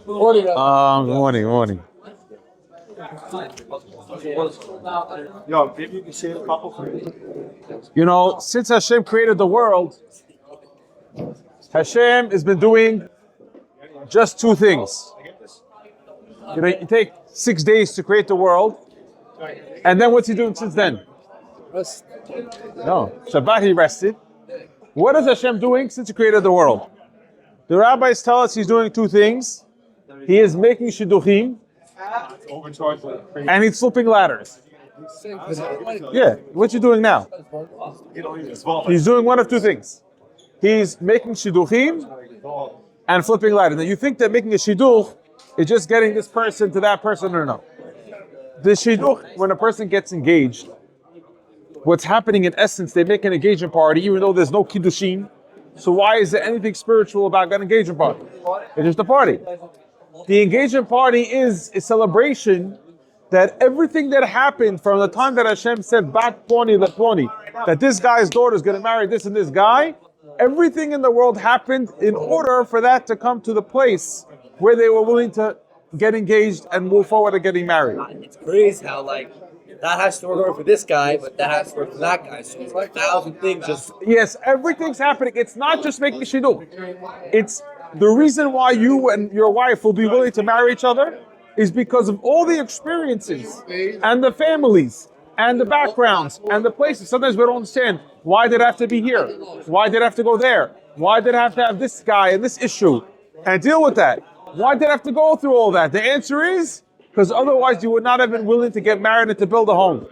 Morning. Yo, maybe you can say a couple for me. You know, since Hashem created the world, Hashem has been doing just two things. You know, you take 6 days to create the world, and then what's he doing since then? Rest. No, Shabbat he rested. What is Hashem doing since he created the world? The rabbis tell us he's doing two things. He is making shidduchim, and he's flipping ladders. Yeah, what you doing now? He's doing one of two things. He's making shidduchim and flipping ladders. Now you think that making a shidduch is just getting this person to that person, or no? The shidduch, when a person gets engaged, what's happening in essence, they make an engagement party, even though there's no kiddushin. So why is there anything spiritual about an engagement party? It's just a party. The engagement party is a celebration that everything that happened from the time that Hashem said, Bat Ploni Leploni, that this guy's daughter is going to marry this and this guy, everything in the world happened in order for that to come to the place where they were willing to get engaged and move forward to getting married. It's crazy how that has to work for this guy, but that has to work for that guy. So it's like 1,000 things just... Yes, everything's happening. It's not just making shidduch. It's the reason why you and your wife will be willing to marry each other is because of all the experiences and the families and the backgrounds and the places. Sometimes we don't understand, why did I have to be here? Why did I have to go there? Why did I have to have this guy and this issue and deal with that? Why did I have to go through all that? The answer is, because otherwise you would not have been willing to get married and to build a home.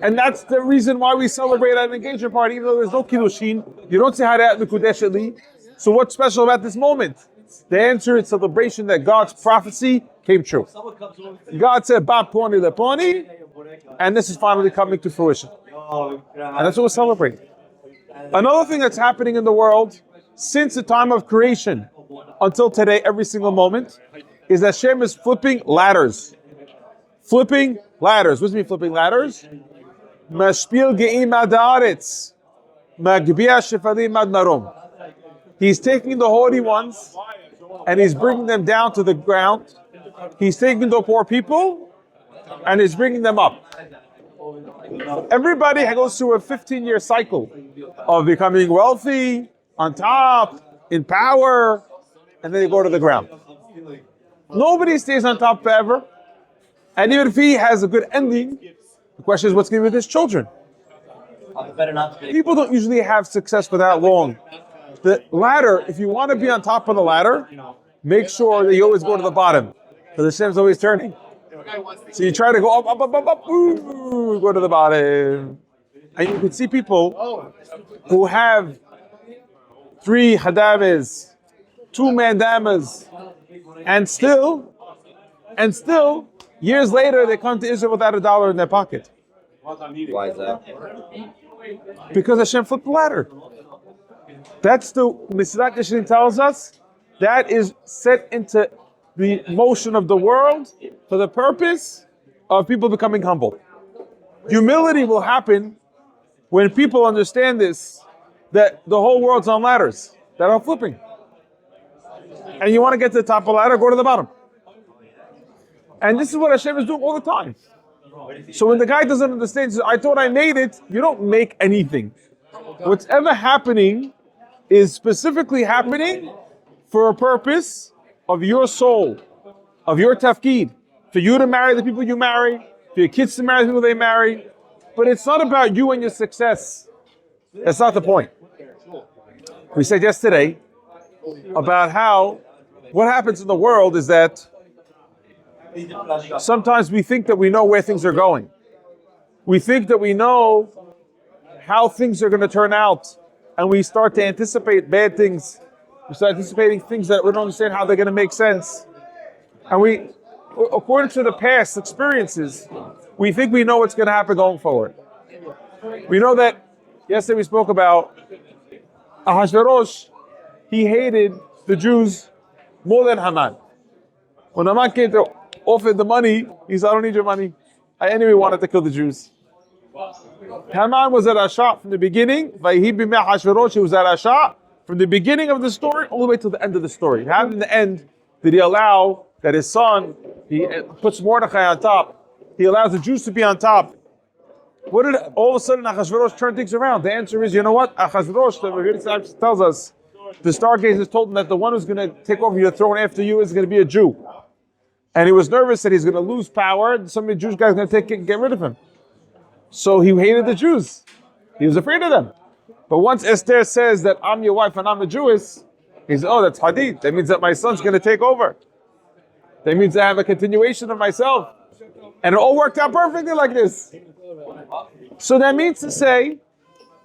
And that's the reason why we celebrate an engagement party, even though there's no kiddushin. You don't say Hayat Mekudesh Li. So what's special about this moment? The answer is celebration that God's prophecy came true. God said, Ba Ploni Leploni, and this is finally coming to fruition. And that's what we're celebrating. Another thing that's happening in the world, since the time of creation until today, every single moment, is that Hashem is flipping ladders. Flipping ladders. What does it mean, flipping ladders? Mashpil ge'im ad haaretz, magbia shefalim ad marom. He's taking the haughty ones and he's bringing them down to the ground. He's taking the poor people and he's bringing them up. Everybody goes through a 15-year cycle of becoming wealthy, on top, in power, and then they go to the ground. Nobody stays on top forever. And even if he has a good ending, the question is what's going to be with his children? People don't usually have success for that long. The ladder, if you want to be on top of the ladder, make sure that you always go to the bottom, because Hashem's always turning. So you try to go up, ooh, go to the bottom. And you can see people who have 3 hadamas, 2 mandamas, and still, years later, they come to Israel without $1 in their pocket. Why is that? Because Hashem flipped the ladder. That's the Mesilat Yesharim tells us. That is set into the motion of the world for the purpose of people becoming humble. Humility will happen when people understand this, that the whole world's on ladders that are flipping. And you want to get to the top of the ladder, go to the bottom. And this is what Hashem is doing all the time. So when the guy doesn't understand, he says, I thought I made it. You don't make anything. What's ever happening is specifically happening for a purpose of your soul, of your tafkid, for you to marry the people you marry, for your kids to marry the people they marry. But it's not about you and your success. That's not the point. We said yesterday about how what happens in the world is that sometimes we think that we know where things are going. We think that we know how things are going to turn out, and we start to anticipate bad things. We start anticipating things that we don't understand how they're going to make sense. And we, according to the past experiences, we think we know what's going to happen going forward. We know that yesterday we spoke about Ahasuerus. He hated the Jews more than Haman. When Haman came to offer the money, he said, I don't need your money. I anyway wanted to kill the Jews. Haman was at Rasha from the beginning. He was at Rasha from the beginning of the story all the way to the end of the story. And in the end, did he allow that his son, he puts Mordechai on top, he allows the Jews to be on top. What did all of a sudden Achashverosh turn things around? The answer is, you know what? Achashverosh, the Revi'ah tells us, the stargazers told him that the one who's going to take over your throne after you is going to be a Jew. And he was nervous that he's going to lose power, and some of the Jewish guys are going to get rid of him. So he hated the Jews. He was afraid of them. But once Esther says that I'm your wife and I'm a Jewess, he says, oh, that's hadith. That means that my son's going to take over. That means I have a continuation of myself. And it all worked out perfectly like this. So that means to say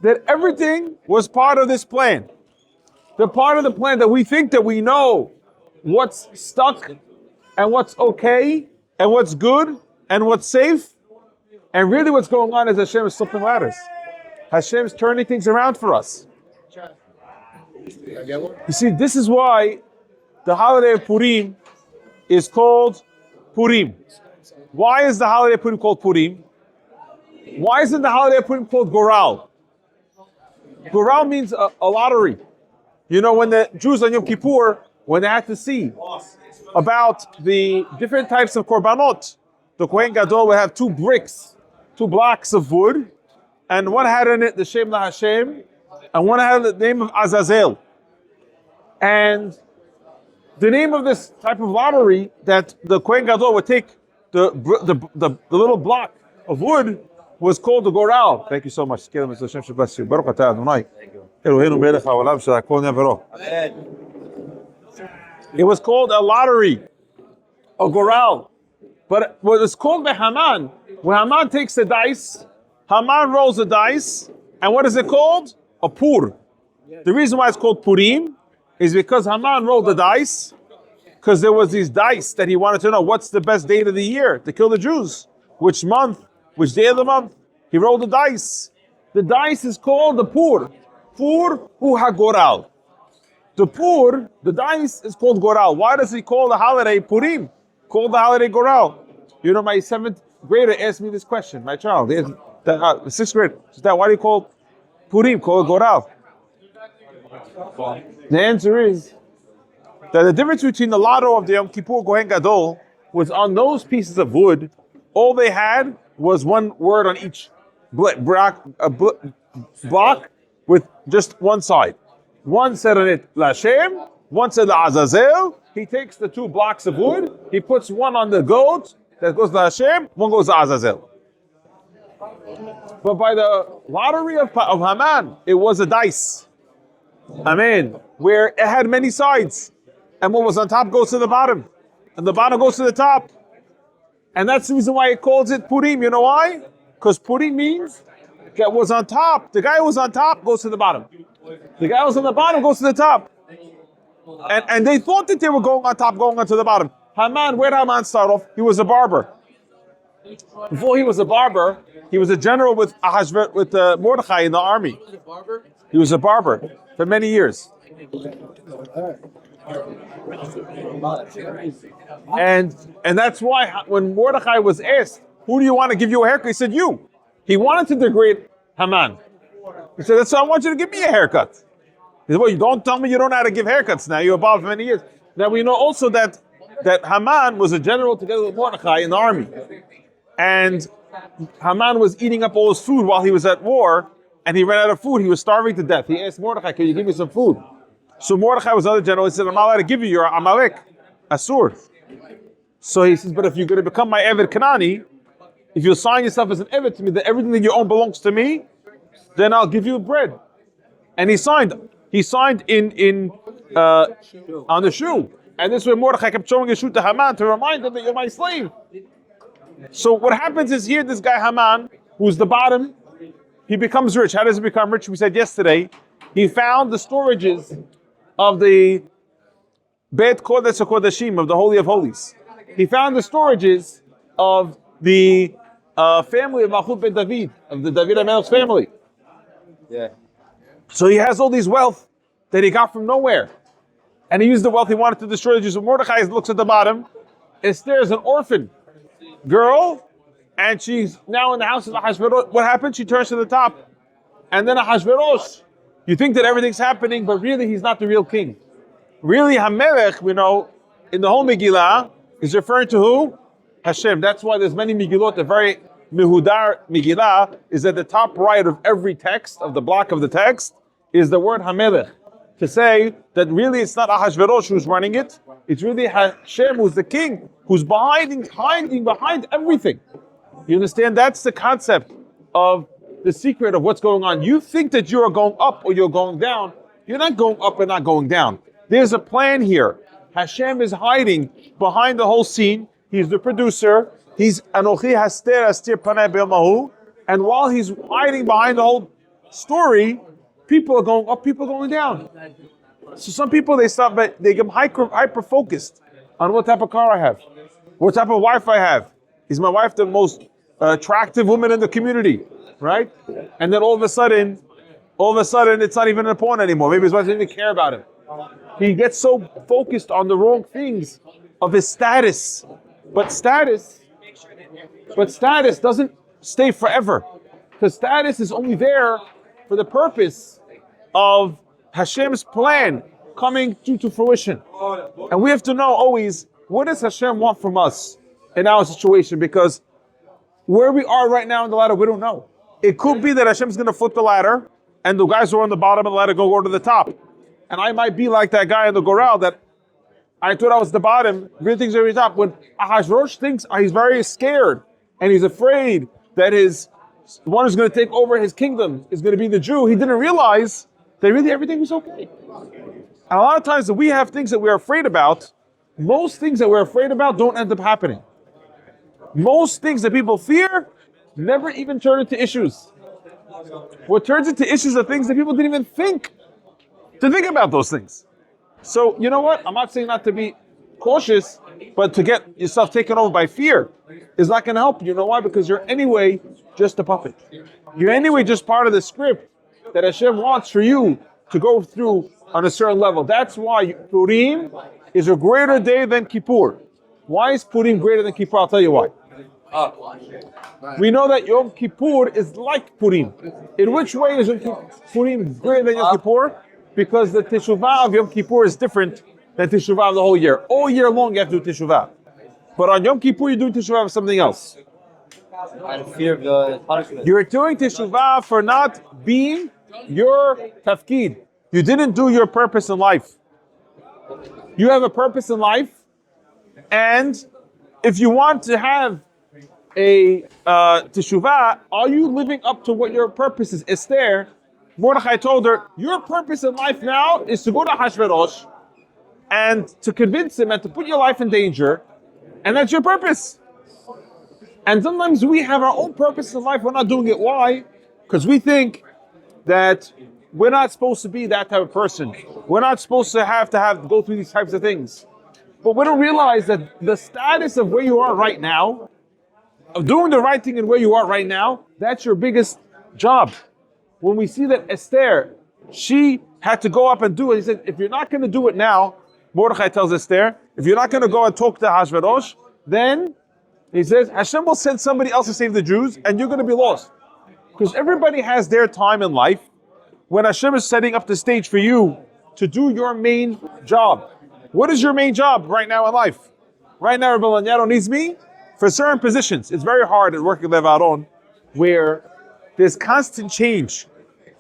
that everything was part of this plan. The part of the plan that we think that we know what's stuck and what's okay and what's good and what's safe. And really what's going on is Hashem is slipping ladders. Hashem's turning things around for us. You see, this is why the holiday of Purim is called Purim. Why is the holiday of Purim called Purim? Why isn't the holiday of Purim called Goral? Goral means a lottery. You know, when the Jews on Yom Kippur, when they had to see about the different types of korbanot, the Kohen Gadol would have two blocks of wood, and one had in it the Shem La Hashem, and one had the name of Azazel. And the name of this type of lottery that the Kohen Gadol would take the little block of wood was called the Goral. Thank you so much. Hashem should bless you. Baruch atah Adonai. Eloheinu melech haolam shehakol nivro. It was called a lottery, a Goral. But what it's called by Haman, when Haman takes the dice, Haman rolls the dice, and what is it called? A Pur. The reason why it's called Purim is because Haman rolled the dice, because there was these dice that he wanted to know what's the best date of the year to kill the Jews, which month, which day of the month. He rolled the dice. The dice is called the Pur. Pur hu hagoral. The Pur, the dice is called Goral. Why does he call the holiday Purim? Called the holiday Goral. You know, my 7th grader asked me this question, my child, the 6th grade. She said, why do you call Purim, call it Goral? The answer is that the difference between the lotto of the Yom Kippur Kohen Gadol was on those pieces of wood, all they had was one word on each block with just one side. One said on it Lashem, one said Azazel. He takes the 2 blocks of wood, he puts one on the goat, that goes to Hashem, one goes to Azazel. But by the lottery of Haman, it was a dice. Amen. Where it had many sides. And what was on top goes to the bottom. And the bottom goes to the top. And that's the reason why it calls it Purim. You know why? Because Purim means that was on top. The guy who was on top goes to the bottom. The guy who was on the bottom goes to the top. And they thought that they were going on top, going on to the bottom. Haman, where did Haman start off? He was a barber. Before he was a barber, he was a general with Mordechai in the army. He was a barber for many years. And that's why when Mordechai was asked, who do you want to give you a haircut? He said, you. He wanted to degrade Haman. He said, that's why I want you to give me a haircut. He said, well, you don't tell me you don't know how to give haircuts now. You're above for many years. Now we know also that Haman was a general together with Mordechai in the army. And Haman was eating up all his food while he was at war, and he ran out of food. He was starving to death. He asked Mordechai, can you give me some food? So Mordechai was another general. He said, I'm not allowed to give you your Amalek, Asur. So he says, but if you're going to become my Eved Kanani, if you sign yourself as an Eved to me, that everything that you own belongs to me, then I'll give you bread. And he signed. He signed on the shoe. And this way Mordechai kept showing his shoe to Haman to remind him that you're my slave. So what happens is here, this guy Haman, who's the bottom, he becomes rich. How does he become rich? We said yesterday, he found the storages of the Beit Kodesh HaKodashim, of the Holy of Holies. He found the storages of the family of Malchut Ben David, of the David HaMelech's family. Yeah. So he has all these wealth that he got from nowhere. And he used the wealth he wanted to destroy the Jews. So Mordechai looks at the bottom. Esther is an orphan girl, and she's now in the house of Ahashverosh. What happened? She turns to the top. And then Ahashverosh, you think that everything's happening, but really he's not the real king. Really, Hamelech, we know, in the whole Megillah is referring to who? Hashem. That's why there's many Megillot. The very Mehudar Megillah is at the top right of every text, of the block of the text, is the word Hamelech. To say that really it's not Ahashverosh who's running it, it's really Hashem who's the king, who's hiding behind everything. You understand? That's the concept of the secret of what's going on. You think that you are going up or you're going down. You're not going up and not going down. There's a plan here. Hashem is hiding behind the whole scene. He's the producer. He's Anochi Haster Astir Panei Be'emahu. And while he's hiding behind the whole story, people are going up, people are going down. So some people, they stop, but they get hyper focused on what type of car I have, what type of wife I have. Is my wife the most attractive woman in the community, right? And then all of a sudden, it's not even important anymore. Maybe his wife doesn't even care about him. He gets so focused on the wrong things of his status. But status doesn't stay forever. Because status is only there for the purpose of Hashem's plan coming to fruition. And we have to know always, what does Hashem want from us in our situation? Because where we are right now in the ladder, we don't know. It could be that Hashem's going to flip the ladder, and the guys who are on the bottom of the ladder go to the top. And I might be like that guy in the Goral that I thought I was the bottom, really thinks they're at the top. When Ahashverosh thinks he's very scared, and he's afraid that his one who's going to take over his kingdom is going to be the Jew, he didn't realize that really everything was okay. And a lot of times that we have things that we're afraid about, most things that we're afraid about don't end up happening. Most things that people fear never even turn into issues. What turns into issues are things that people didn't even think about those things. So, you know what? I'm not saying not to be cautious, but to get yourself taken over by fear is not going to help. You know why? Because you're anyway just a puppet. You're anyway just part of the script that Hashem wants for you to go through on a certain level. That's why Purim is a greater day than Kippur. Why is Purim greater than Kippur? I'll tell you why. We know that Yom Kippur is like Purim. In which way is Yom Purim greater than Yom Kippur? Because the Teshuvah of Yom Kippur is different than Teshuvah of the whole year. All year long you have to do Teshuvah. But on Yom Kippur you do Teshuvah of something else. Out of fear of the punishment. You're doing Teshuvah for not being your tafkid. You didn't do your purpose in life. You have a purpose in life, and if you want to have a teshuvah, are you living up to what your purpose is? Esther, Mordechai told her, your purpose in life now is to go to Hashverosh and to convince him and to put your life in danger, and that's your purpose. And sometimes we have our own purpose in life, we're not doing it. Why? Because we think that we're not supposed to be that type of person. We're not supposed to have go through these types of things. But we don't realize that the status of where you are right now, of doing the right thing and where you are right now, that's your biggest job. When we see that Esther, she had to go up and do it, he said, if you're not going to do it now, Mordechai tells Esther, if you're not going to go and talk to Hashverosh, then he says, Hashem will send somebody else to save the Jews, and you're going to be lost. Because everybody has their time in life when Hashem is setting up the stage for you to do your main job. What is your main job right now in life? Right now, Rabbi Laniero needs me for certain positions. It's very hard at working Lev Aharon, where there's constant change,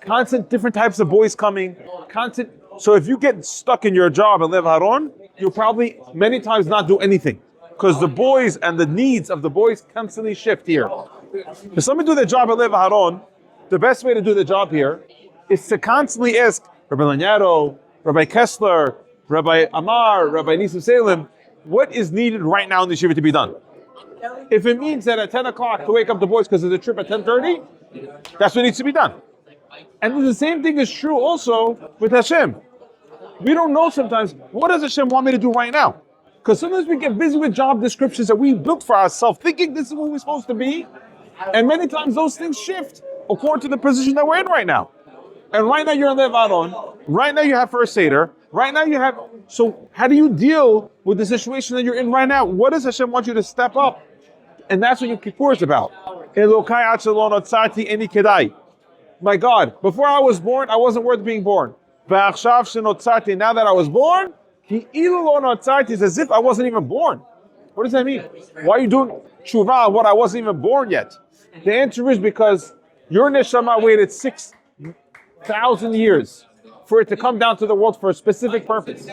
constant different types of boys coming, constant. So if you get stuck in your job in Lev Aharon, you'll probably many times not do anything, because the boys and the needs of the boys constantly shift here. If somebody do their job at Lev Aharon, the best way to do the job here is to constantly ask Rabbi Laniero, Rabbi Kessler, Rabbi Amar, Rabbi Nisim Salem, what is needed right now in the yeshiva to be done? If it means that at 10 o'clock to wake up the boys because of the trip at 10:30, that's what needs to be done. And the same thing is true also with Hashem. We don't know sometimes, what does Hashem want me to do right now? Because sometimes we get busy with job descriptions that we built for ourselves, thinking this is what we're supposed to be. And many times those things shift according to the position that we're in right now. And right now you're in Lev Aharon, right now you have First Seder, right now you have, so how do you deal with the situation that you're in right now? What does Hashem want you to step up? And that's what Yom Kippur is about. My God, before I was born, I wasn't worth being born. Now that I was born, It's as if I wasn't even born. What does that mean? Why are you doing tshuva on what I wasn't even born yet? The answer is because your neshama waited 6,000 years for it to come down to the world for a specific purpose.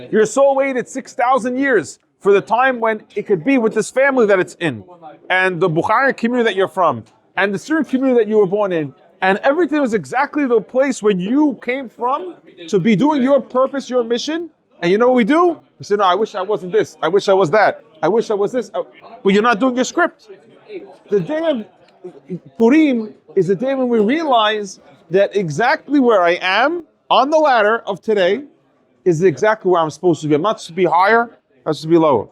Your soul waited 6,000 years for the time when it could be with this family that it's in, and the Bukhari community that you're from, and the Syrian community that you were born in, and everything was exactly the place when you came from to be doing your purpose, your mission. And you know what we do? We say, no, I wish I wasn't this. I wish I was that. I wish I was this. But you're not doing your script. The day of Purim is the day when we realize that exactly where I am on the ladder of today is exactly where I'm supposed to be. I'm not supposed to be higher, I'm supposed to be lower.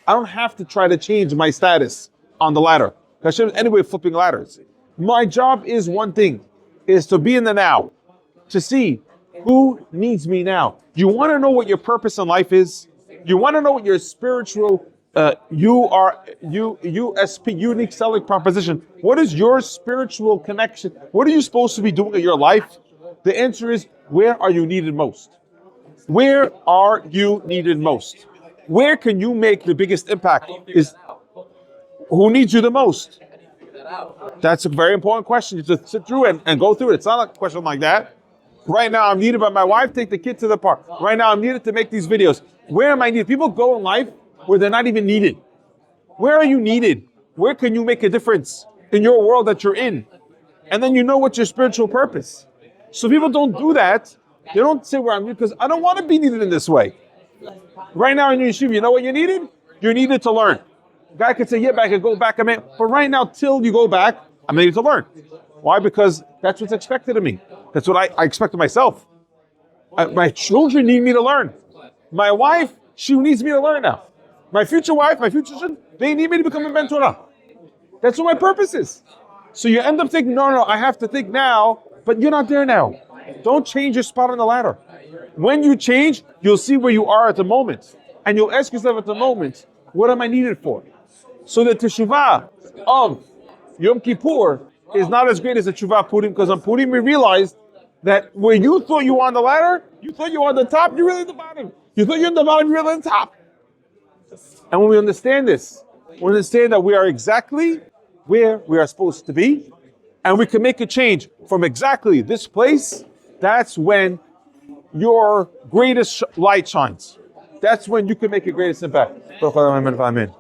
I don't have to try to change my status on the ladder. Hashem is anyway flipping ladders. My job is one thing, is to be in the now, to see who needs me now. You want to know what your purpose in life is? You want to know what your spiritual USP, unique selling proposition. What is your spiritual connection? What are you supposed to be doing in your life? The answer is, where are you needed most? Where are you needed most? Where can you make the biggest impact? Is who needs you the most? That's a very important question. You just sit through and go through it. It's not a question like that. Right now I'm needed by my wife, take the kid to the park. Right now I'm needed to make these videos. Where am I needed? People go in life where they're not even needed. Where are you needed? Where can you make a difference in your world that you're in? And then you know what's your spiritual purpose. So people don't do that. They don't say where I'm needed because I don't want to be needed in this way. Right now in your yeshiva, you know what you're needed? You're needed to learn. A guy could say, yeah, but I could go back. But right now, till you go back, I'm needed to learn. Why? Because that's what's expected of me. That's what I expect of myself. My children need me to learn. My wife, she needs me to learn now. My future wife, my future children, they need me to become a mentor. That's what my purpose is. So you end up thinking, no, I have to think now, but you're not there now. Don't change your spot on the ladder. When you change, you'll see where you are at the moment. And you'll ask yourself at the moment, what am I needed for? So the teshuvah of Yom Kippur is not as great as the teshuvah Purim, because on Purim we realized that where you thought you were on the ladder, you thought you were on the top, you're really at the bottom. You thought you're on the bottom, you're really on the top. And when we understand this, we understand that we are exactly where we are supposed to be, and we can make a change from exactly this place. That's when your greatest light shines. That's when you can make your greatest impact. Amen.